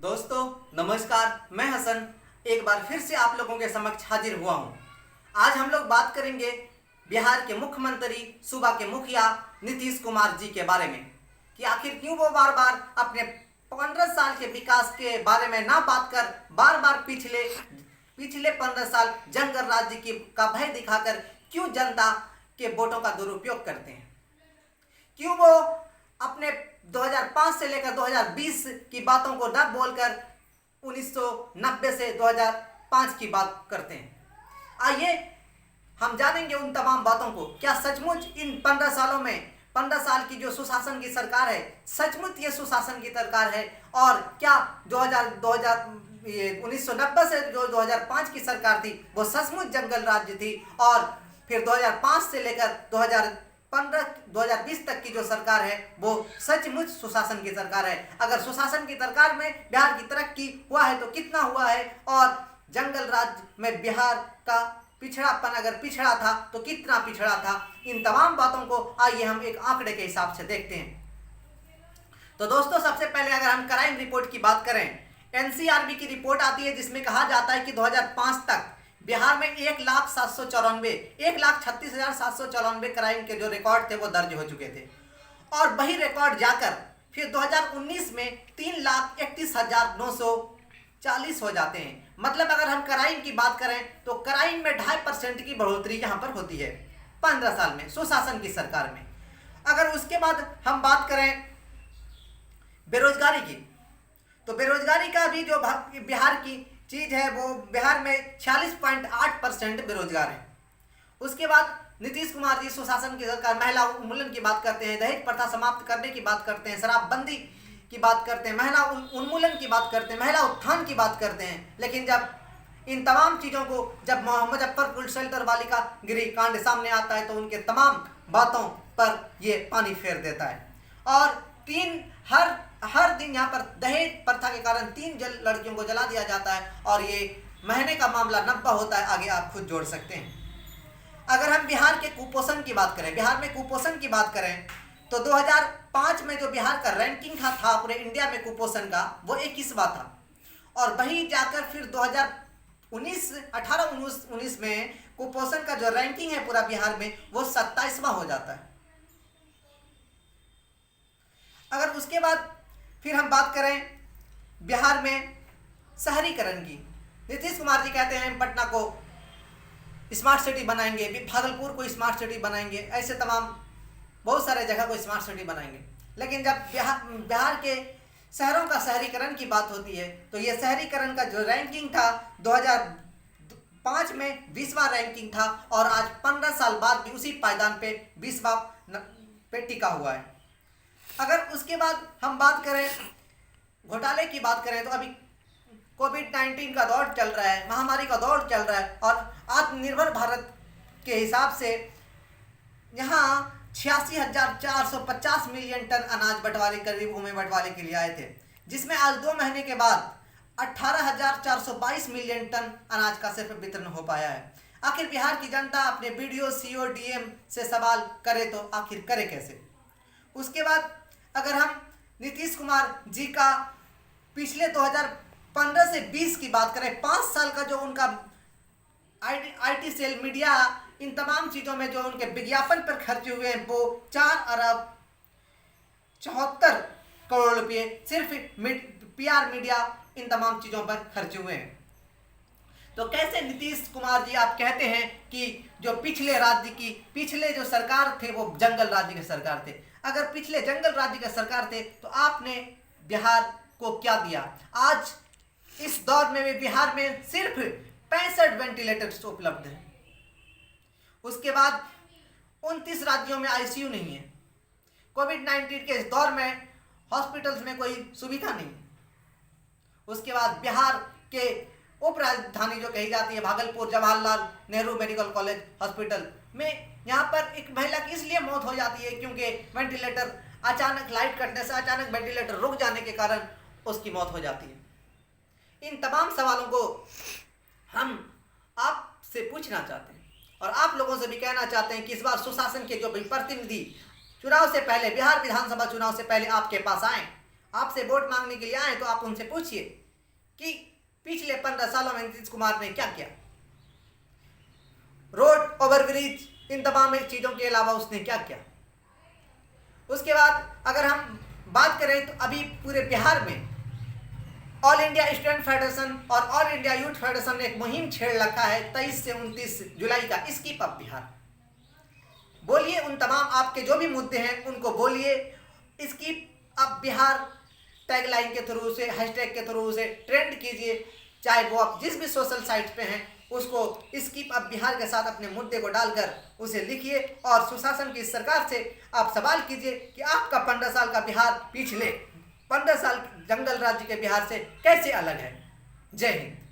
दोस्तों नमस्कार, मैं हसन एक बार फिर से आप लोगों के समक्ष हाजिर हुआ हूं। आज हम लोग बात करेंगे बिहार के मुख्यमंत्री, सूबा के मुखिया नीतीश कुमार जी के बारे में कि आखिर क्यों वो बार बार अपने 15 साल के विकास के बारे में ना बात कर बार बार पिछले 15 साल जंगल राज्य का भय दिखाकर क्यों जनता के वोटों का दुरुपयोग करते हैं। क्यों वो अपने 2005 से लेकर 2020 की बातों को न बोलकर 1990 से 2005 की बात करते हैं। आइए हम जानेंगे उन तमाम बातों को। क्या सचमुच इन 15 सालों में 15 साल की जो सुशासन की सरकार है, सचमुच ये सुशासन की सरकार है? और क्या 1990 से जो 2005 की सरकार थी वो सचमुच जंगल राज्य थी? और फिर 2005 से लेकर 2020 तक की जो सरकार है वो सचमुच सुशासन की सरकार है? अगर सुशासन की सरकार में बिहार की तरक्की हुआ है तो कितना हुआ है? और जंगल राज्य में बिहार का पिछड़ापन अगर पिछड़ा था तो कितना पिछड़ा था? इन तमाम बातों को आइए हम एक आंकड़े के हिसाब से देखते हैं। तो दोस्तों सबसे पहले अगर हम क्राइम रिपोर्ट की बात करें, एनसीआरबी की रिपोर्ट आती है जिसमें कहा जाता है कि 2005 तक बिहार में 1,36,794 क्राइम के जो रिकॉर्ड थे वो दर्ज हो चुके थे। और वही रिकॉर्ड जाकर फिर 2019 में 3,31,940 हो जाते हैं। मतलब अगर हम क्राइम की बात करें तो क्राइम में 2.5% की बढ़ोतरी यहाँ पर होती है 15 साल में सुशासन की सरकार में। अगर उसके बाद हम बात करें बेरोजगारी की, तो बेरोजगारी का भी जो बिहार की चीज है वो बिहार में 46.8% बेरोजगार है। उसके बाद नीतीश कुमार जी सुशासन की सरकार महिला उन्मूलन की बात करते हैं, दहेज प्रथा समाप्त करने की बात करते हैं, शराबबंदी की बात करते हैं, महिला उन्मूलन की बात करते हैं, महिला उत्थान की बात करते हैं। लेकिन जब इन तमाम चीज़ों को जब मुजफ्फरपुर शेल्टर बालिका गृह कांड सामने आता है तो उनके तमाम बातों पर ये पानी फेर देता है। और हर दिन यहाँ पर दहेज प्रथा के कारण 3 लड़कियों को जला दिया जाता है और ये महीने का मामला 90 होता है। आगे आप खुद जोड़ सकते हैं। अगर हम बिहार के कुपोषण की बात करें, बिहार में कुपोषण की बात करें तो 2005 में जो बिहार का रैंकिंग था पूरे इंडिया में कुपोषण का वो 21वां था। और वही जाकर फिर 2018-19 में कुपोषण का जो रैंकिंग है पूरा बिहार में वो 27वां हो जाता है। अगर उसके बाद फिर हम बात करें बिहार में शहरीकरण की, नीतीश कुमार जी कहते हैं पटना को स्मार्ट सिटी बनाएंगे, भागलपुर को स्मार्ट सिटी बनाएंगे, ऐसे तमाम बहुत सारे जगह को स्मार्ट सिटी बनाएंगे। लेकिन जब बिहार के शहरों का शहरीकरण की बात होती है तो ये शहरीकरण का जो रैंकिंग था 2005 में 20वां रैंकिंग था और आज 15 साल बाद भी उसी पायदान पे 20वां पे टिका हुआ है। अगर उसके बाद हम बात करें घोटाले की बात करें तो अभी कोविड-19 का दौर चल रहा है, महामारी का दौर चल रहा है और आत्मनिर्भर भारत के हिसाब से यहाँ 86,450 मिलियन टन अनाज बंटवारे करीब भूमि बंटवारे के लिए आए थे, जिसमें आज 2 महीने के बाद 18,422 मिलियन टन अनाज का सिर्फ वितरण हो पाया है। आखिर बिहार की जनता अपने बीडीओ, सीओ, डीएम से सवाल करे तो आखिर करे कैसे? उसके बाद अगर हम नीतीश कुमार जी का पिछले 2015 से 20 की बात करें, 5 साल का जो उनका आईटी सेल, मीडिया, इन तमाम चीज़ों में जो उनके विज्ञापन पर खर्च हुए हैं वो 4,74 करोड़ रुपये सिर्फ पीआर, मीडिया, इन तमाम चीज़ों पर खर्च हुए हैं। तो कैसे नीतीश कुमार जी आप कहते हैं कि जो पिछले जो सरकार थे वो जंगल राज्य के सरकार थे? अगर पिछले जंगल राज्य के सरकार थे तो आपने बिहार को क्या दिया? आज इस दौर में भी बिहार में सिर्फ 65 वेंटिलेटर्स उपलब्ध हैं। उसके बाद 29 राज्यों में आईसीयू नहीं है। कोविड-19 के इस दौर में हॉस्पिटल्स में कोई सुविधा नहीं। उसके बाद बिहार के उप राजधानी जो कही जाती है Bhagalpur, Jawaharlal Nehru medical college hospital में यहाँ पर एक महिला की इसलिए मौत हो जाती है क्योंकि वेंटिलेटर अचानक लाइट कटने से अचानक वेंटिलेटर रुक जाने के कारण उसकी मौत हो जाती है। इन तमाम सवालों को हम आपसे पूछना चाहते हैं और आप लोगों से भी कहना चाहते हैं कि इस बार सुशासन के जो भी प्रतिनिधि चुनाव से पहले, बिहार विधानसभा चुनाव से पहले आपके पास आए, आपसे वोट मांगने के लिए आए तो आप उनसे पूछिए कि पिछले 15 सालों में नीतीश कुमार ने क्या किया। रोड, ओवरब्रिज, इन तमाम चीज़ों के अलावा उसने क्या किया। उसके बाद अगर हम बात करें तो अभी पूरे बिहार में ऑल इंडिया स्टूडेंट फेडरेशन और ऑल इंडिया यूथ फेडरेशन ने एक मुहिम छेड़ रखा है 23 से 29 जुलाई का, स्किप अप बिहार। बोलिए उन तमाम आपके जो भी मुद्दे हैं उनको बोलिए, स्किप अप बिहार टैगलाइन के थ्रू से, हैशटैग के थ्रू से ट्रेंड कीजिए, चाहे वो आप जिस भी सोशल साइट पे हैं उसको स्किप अप बिहार के साथ अपने मुद्दे को डालकर उसे लिखिए और सुशासन की सरकार से आप सवाल कीजिए कि आपका 15 साल का बिहार पिछले 15 साल जंगल राज्य के बिहार से कैसे अलग है। जय हिंद।